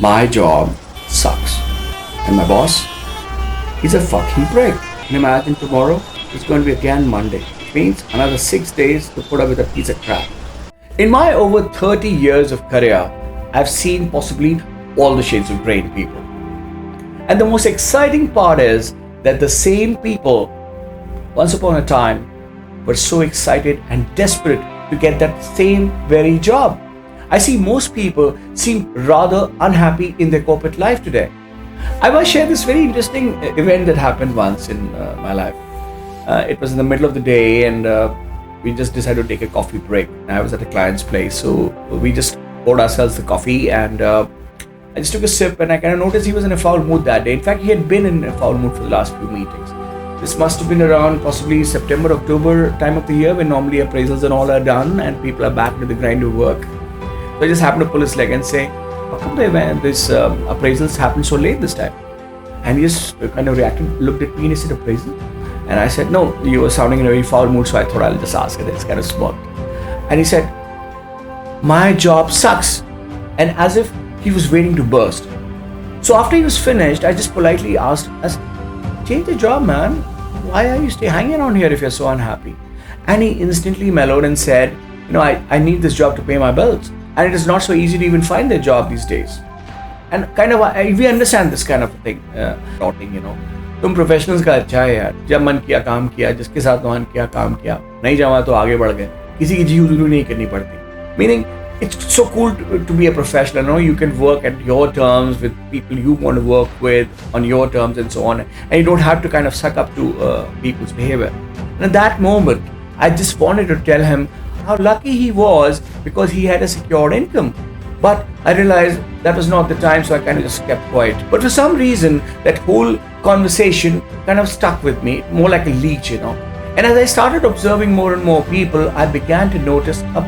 My job sucks. And my boss, he's a fucking prick. And imagine tomorrow, it's going to be again Monday. Which means another 6 days to put up with a piece of crap. In my over 30 years of career, I've seen possibly all the shades of grey in people. And the most exciting part is that the same people, once upon a time, were so excited and desperate to get that same very job. I see most people seem rather unhappy in their corporate life today. I must share this very interesting event that happened once in my life. It was in the middle of the day and we just decided to take a coffee break. I was at a client's place, so we just poured ourselves the coffee and I just took a sip and I kind of noticed he was in a foul mood that day. In fact, he had been in a foul mood for the last few meetings. This must have been around possibly September, October time of the year when normally appraisals and all are done and people are back to the grind of work. So I just happened to pull his leg and say, how come this appraisals happened so late this time? And he just kind of reacted, looked at me and he said, appraisal? And I said, no, you were sounding in a very foul mood, so I thought I'll just ask it. It's kind of smart. And he said, my job sucks. And as if he was waiting to burst. So after he was finished, I just politely asked, change the job, man. Why are you still hanging around here if you're so unhappy? And he instantly mellowed and said, I need this job to pay my bills. And it is not so easy to even find a job these days. And kind of, we understand this kind of thing, तुम professionals का अच्छा है यार, जब मन किया काम किया, जिसके साथ मन किया काम किया, नहीं जमा तो आगे बढ़ गए, किसी की जीवजुलू नहीं करनी पड़ती. Meaning, it's so cool to be a professional. You can work at your terms with people you want to work with on your terms and so on, and you don't have to kind of suck up to people's behavior. And at that moment, I just wanted to tell him how lucky he was because he had a secure income. But I realized that was not the time, so I kind of just kept quiet. But for some reason, that whole conversation kind of stuck with me, more like a leech, And as I started observing more and more people, I began to notice a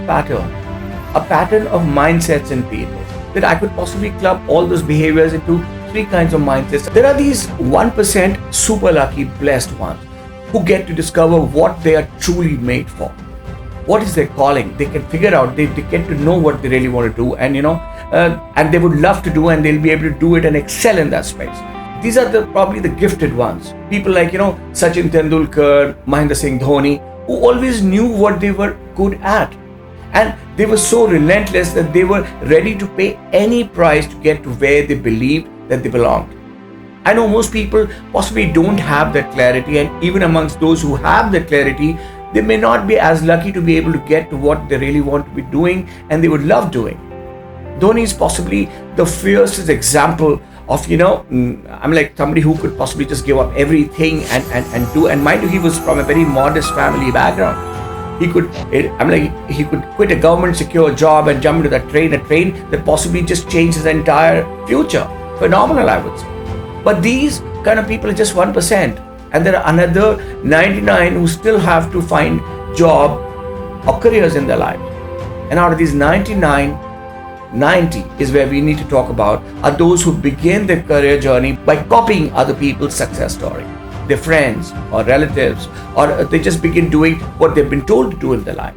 pattern of mindsets in people, that I could possibly club all those behaviors into three kinds of mindsets. There are these 1% super lucky blessed ones who get to discover what they are truly made for. What is their calling? They can figure out, they get to know what they really want to do, and and they would love to do, and they'll be able to do it and excel in that space. These are probably the gifted ones. People like, Sachin Tendulkar, Mahendra Singh Dhoni, who always knew what they were good at. And they were so relentless that they were ready to pay any price to get to where they believed that they belonged. I know most people possibly don't have that clarity, and even amongst those who have that clarity, they may not be as lucky to be able to get to what they really want to be doing and they would love doing. Dhoni is possibly the fiercest example of, I'm like somebody who could possibly just give up everything and do, and mind you, he was from a very modest family background. He could quit a government secure job and jump into a train that possibly just changed his entire future. Phenomenal, I would say. But these kind of people are just 1%. And there are another 99 who still have to find job or careers in their life. And out of these 99, 90 is where we need to talk about are those who begin their career journey by copying other people's success story. Their friends or relatives, or they just begin doing what they've been told to do in their life.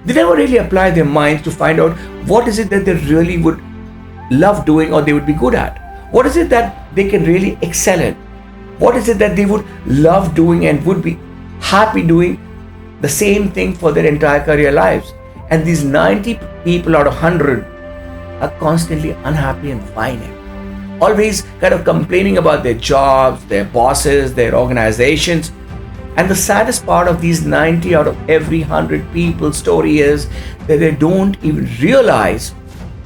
They never really apply their minds to find out what is it that they really would love doing or they would be good at. What is it that they can really excel in? What is it that they would love doing and would be happy doing the same thing for their entire career lives? And these 90 people out of 100 are constantly unhappy and whining. Always kind of complaining about their jobs, their bosses, their organizations. And the saddest part of these 90 out of every 100 people's story is that they don't even realize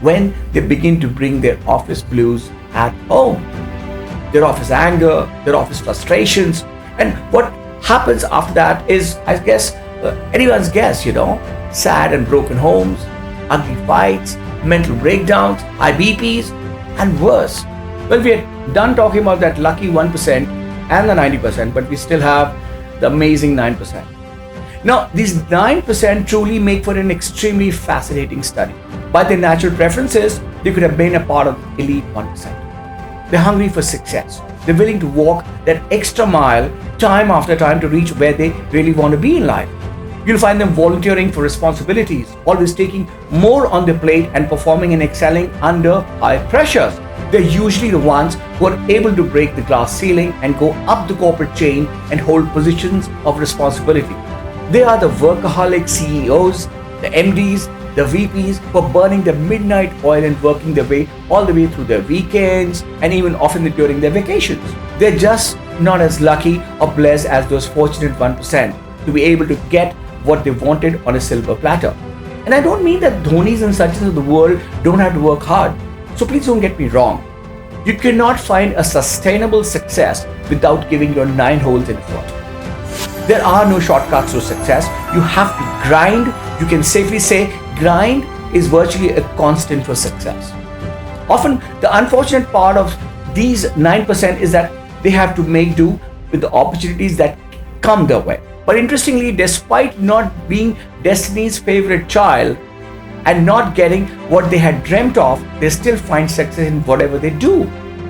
when they begin to bring their office blues at home. Their office anger, their office frustrations. And what happens after that is, I guess, anyone's guess, sad and broken homes, ugly fights, mental breakdowns, high BPs, and worse. Well, we are done talking about that lucky 1% and the 90%, but we still have the amazing 9%. Now, these 9% truly make for an extremely fascinating study. By their natural preferences, they could have been a part of the elite 1%. They're hungry for success. They're willing to walk that extra mile time after time to reach where they really want to be in life. You'll find them volunteering for responsibilities, always taking more on their plate and performing and excelling under high pressures. They're usually the ones who are able to break the glass ceiling and go up the corporate chain and hold positions of responsibility. They are the workaholic CEOs, the MDs, the VPs who are burning the midnight oil and working their way all the way through their weekends and even often during their vacations. They're just not as lucky or blessed as those fortunate 1% to be able to get what they wanted on a silver platter. And I don't mean that Dhonis and Sachins of the world don't have to work hard. So please don't get me wrong. You cannot find a sustainable success without giving your 9 holes in effort. There are no shortcuts to success. You have to grind. You can safely say grind is virtually a constant for success. Often the unfortunate part of these 9% is that they have to make do with the opportunities that come their way. But interestingly, despite not being destiny's favorite child and not getting what they had dreamt of, they still find success in whatever they do.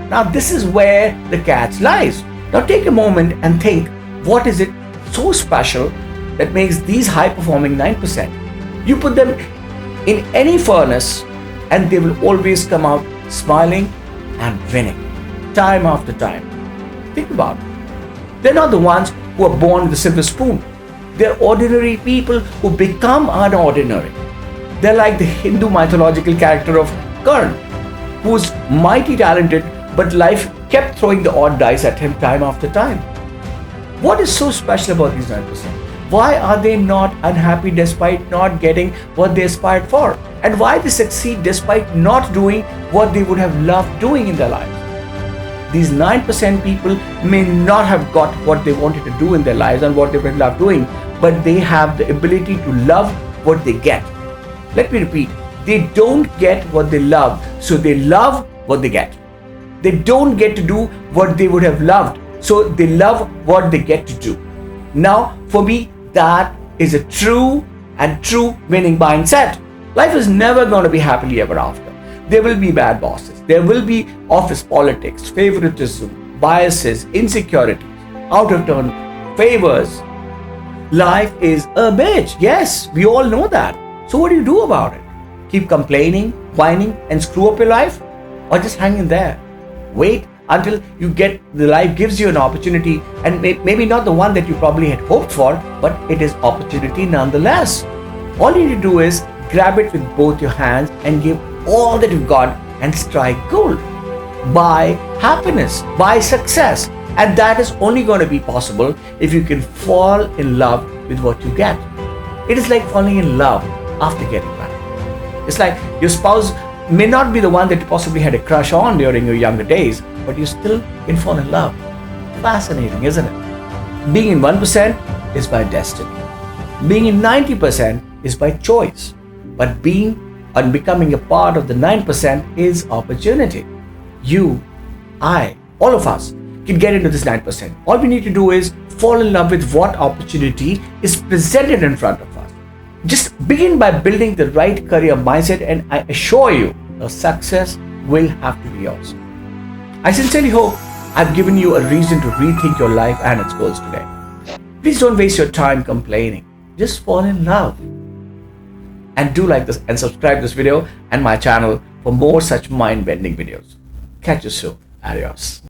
Now this is where the catch lies. Now take a moment and think, what is it so special that makes these high-performing 9%? You put them in any furnace and they will always come out smiling and winning, time after time. Think about it. They're not the ones who are born with a silver spoon. They're ordinary people who become unordinary. They're like the Hindu mythological character of Karn, who's mighty talented, but life kept throwing the odd dice at him time after time. What is so special about these 9%? Why are they not unhappy despite not getting what they aspired for? And why they succeed despite not doing what they would have loved doing in their lives? These 9% people may not have got what they wanted to do in their lives and what they would love doing, but they have the ability to love what they get. Let me repeat, they don't get what they love, so they love what they get. They don't get to do what they would have loved, so they love what they get to do. Now, for me, that is a true winning mindset. Life is never going to be happily ever after. There will be bad bosses. There will be office politics, favoritism, biases, insecurities, out of turn favors. Life is a bitch. Yes, we all know that. So what do you do about it? Keep complaining, whining, and screw up your life? Or just hang in there? Wait until you get the life gives you an opportunity, and maybe not the one that you probably had hoped for, but it is opportunity nonetheless. All you need to do is grab it with both your hands and give all that you've got and strike gold. Buy happiness, buy success, and that is only going to be possible if you can fall in love with what you get. It is like falling in love after getting married. It's like your spouse may not be the one that you possibly had a crush on during your younger days, but you still can fall in love. Fascinating, isn't it? Being in 1% is by destiny. Being in 90% is by choice. But being and becoming a part of the 9% is opportunity. You, I, all of us can get into this 9%. All we need to do is fall in love with what opportunity is presented in front of us. Just begin by building the right career mindset, and I assure you, the success will have to be yours. I sincerely hope I've given you a reason to rethink your life and its goals today. Please don't waste your time complaining. Just fall in love. And do like this and subscribe this video and my channel for more such mind-bending videos. Catch you soon. Adios.